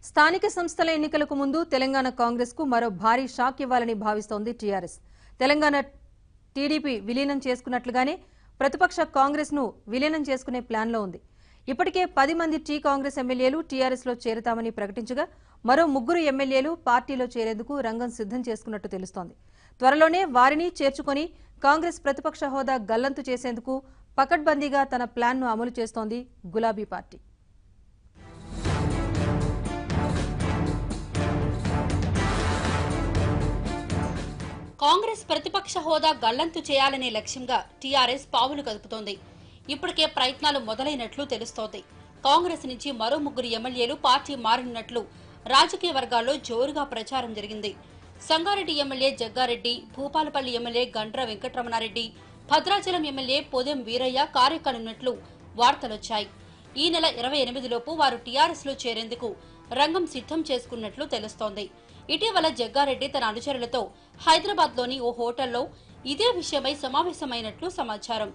స్థానిక సంస్థల ఎన్నికలకు ముందు తెలంగాణ కాంగ్రెస్ కు మరో భారీ షాక్ ఇవ్వాలని భావిస్తోంది టీఆర్ఎస్. తెలంగాణ టీడీపీ విలీనం చేసుకున్నట్లుగానే ప్రతిపక్ష కాంగ్రెస్ ను విలీనం చేసుకునే ప్లాన్లో ఉంది. ఇప్పటికే 10 మంది టీ కాంగ్రెస్ ఎమ్మెల్యేలు టీఆర్ఎస్ లో చేరతామని ప్రకటించగా మరో 3 ఎమ్మెల్యేలు పార్టీలో చేరేందుకు రంగం సిద్ధం చేసుకున్నట్టు తెలుస్తోంది. త్వరలోనే వారిని చేర్చుకొని కాంగ్రెస్ ప్రతిపక్ష హోదా గల్లంతు చేసేందుకు పకడ్బందీగా తన ప్లాన్ను అమలు చేస్తోంది గులాబీ పార్టీ. కాంగ్రెస్ ప్రతిపక్ష హోదా గల్లంతు చేయాలనే లక్ష్యంగా టీఆర్ఎస్ పావులు కదుపుతోంది. ఇప్పటికే ప్రయత్నాలు మొదలైనట్లు తెలుస్తోంది. కాంగ్రెస్ నుంచి మరో 3 ఎమ్మెల్యేలు పార్టీ మారినట్లు రాజకీయ వర్గాల్లో జోరుగా ప్రచారం జరిగింది. Sangareddy MLA Jaggareddy, Bhupalpally MLA Gandra Venkataramanareddy, Bhadrachalam MLA Podem Veeraiah కార్యకనున్నట్లు వార్తలొచ్చాయి. ఈ నెల 28 లోపు వారు టీఆర్ఎస్ లో చేరేందుకు రంగం సిద్ధం చేసుకున్నట్లు తెలుస్తోంది. ఇటీవల జగ్గారెడ్డి తన అనుచరులతో హైదరాబాద్ లోని ఓ హోటల్లో ఇదే విషయమై సమావేశమైనట్లు సమాచారం.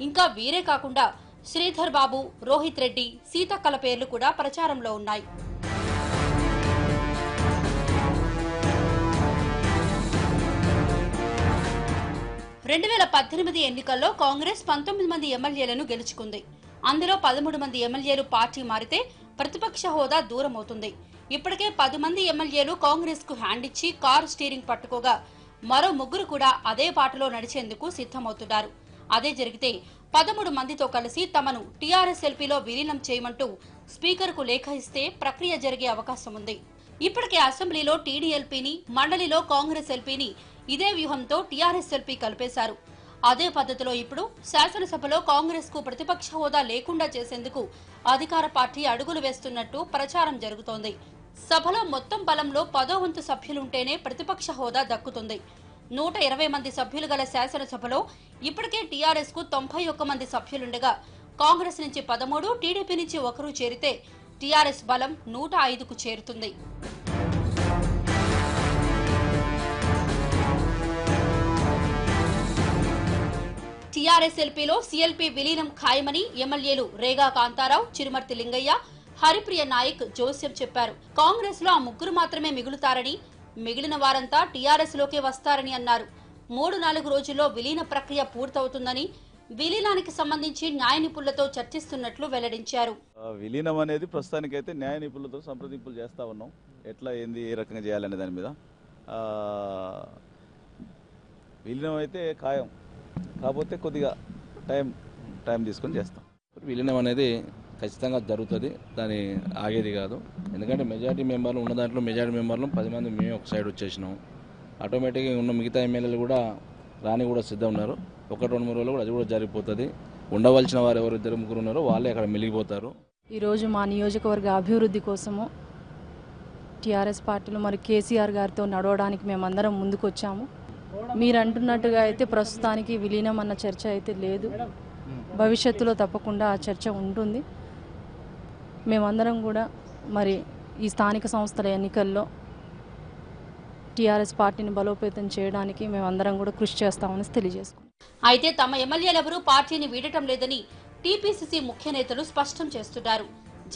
ఇంకా వీరే కాకుండా శ్రీధర్ బాబు, రోహిత్ రెడ్డి, సీతక్కల పేర్లు కూడా ప్రచారంలో ఉన్నాయి. రెండు 2018 ఎన్నికల్లో కాంగ్రెస్ 19 మంది ఎమ్మెల్యేలను గెలుచుకుంది. అందులో 13 మంది ఎమ్మెల్యేలు పార్టీ మారితే ప్రతిపక్ష హోదా దూరమవుతుంది. ఇప్పటికే 10 మంది ఎమ్మెల్యేలు కాంగ్రెస్ కు హ్యాండ్ ఇచ్చి కారు స్టీరింగ్ పట్టుకోగా మరో 3 కూడా అదే బాటలో నడిచేందుకు సిద్ధమవుతున్నారు. అదే జరిగితే 13 మందితో కలిసి తమను టీఆర్ఎస్ ఎల్పీలో విలీనం చేయమంటూ స్పీకర్ కు లేఖ ఇస్తే ప్రక్రియ జరిగే అవకాశం ఉంది. ఇప్పటికే అసెంబ్లీలో టీడీఎల్పీని, మండలిలో కాంగ్రెస్ ఎల్పీని ఇదే వ్యూహంతో టీఆర్ఎస్ ఎల్పీ కలిపేశారు. అదే పద్ధతిలో ఇప్పుడు శాసనసభలో కాంగ్రెస్ కు ప్రతిపక్ష హోదా లేకుండా చేసేందుకు అధికార పార్టీ అడుగులు వేస్తున్నట్టు ప్రచారం జరుగుతోంది. సభలో మొత్తం బలంలో 10వ వంతు సభ్యులుంటేనే ప్రతిపక్ష హోదా దక్కుతుంది. 120 మంది సభ్యులు గల శాసనసభలో ఇప్పటికే టీఆర్ఎస్ కు 91 మంది సభ్యులుండగా కాంగ్రెస్ నుంచి 13, టీడీపీ నుంచి 1 చేరితే టీఆర్ఎస్ బలం 105కు చేరుతుంది. టీఆర్ఎస్ ఎల్పీలో సీఎల్పీ విలీనం ఖాయమని ఎమ్మెల్యేలు రేగా కాంతారావు, చిరుమర్తి లింగయ్య, హరిప్రియ నాయక్, జోస్యం చెప్పారు. కాంగ్రెస్ లో ఆ 3 మాత్రమే మిగులుతారని, మిగిలిన వారంతా టీఆర్ఎస్ లోకే వస్తారని అన్నారు. 3-4 రోజుల్లో విలీన ప్రక్రియ పూర్తవుతుందని, విలీనానికి సంబంధించి న్యాయ నిపుణులతో చర్చిస్తున్నట్లు వెల్లడించారు. విలీనం అనేది ప్రస్తుతానికైతే న్యాయ నిపుణులతో సంప్రదింపులు చేస్తా ఉన్నాం. ఎట్లా ఏంది, ఏ రకంగా చేయాలనే దాని మీద. విలీనం అయితే ఖాయం, కాకపోతే కొద్దిగా టైం తీసుకొని చేస్తాం. విలీనం అనేది ఖచ్చితంగా జరుగుతుంది, దాని ఆగేది కాదు. ఎందుకంటే మెజారిటీ మెంబర్లు ఉన్న దాంట్లో మెజారిటీ మెంబర్లు 10 మంది మేము ఒక సైడ్ వచ్చేసినాం. ఆటోమేటిక్గా ఉన్న మిగతా ఎమ్మెల్యేలు కూడా రాని కూడా సిద్ధం ఉన్నారు. 1-2 రోజులు కూడా అది కూడా జరిగిపోతుంది. ఉండవలసిన వారు ఎవరు 2-3 ఉన్నారో వాళ్ళే అక్కడ మిగిలిపోతారు. ఈరోజు మా నియోజకవర్గ అభివృద్ధి కోసము టీఆర్ఎస్ పార్టీలో మరి కేసీఆర్ గారితో నడవడానికి మేమందరం ముందుకు వచ్చాము. మీరు అంటున్నట్టుగా అయితే ప్రస్తుతానికి విలీనం అన్న చర్చ అయితే లేదు. భవిష్యత్తులో తప్పకుండా ఆ చర్చ ఉంటుంది. మేమందరం కూడా మరి ఈ స్థానిక సంస్థల ఎన్నికల్లో టీఆర్ఎస్ పార్టీని బలోపేతం చేయడానికి మేమందరం కూడా కృషి చేస్తామని తెలియజేసుకున్నాం. అయితే తమ ఎమ్మెల్యేలెవరూ పార్టీని వీడటం లేదని టీపీసీసీ ముఖ్య నేతలు స్పష్టం చేస్తున్నారు.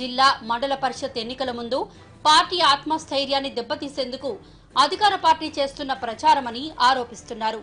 జిల్లా, మండల పరిషత్ ఎన్నికల ముందు పార్టీ ఆత్మస్థైర్యాన్ని దెబ్బతీసేందుకు అధికార పార్టీ చేస్తున్న ప్రచారమని ఆరోపిస్తున్నారు.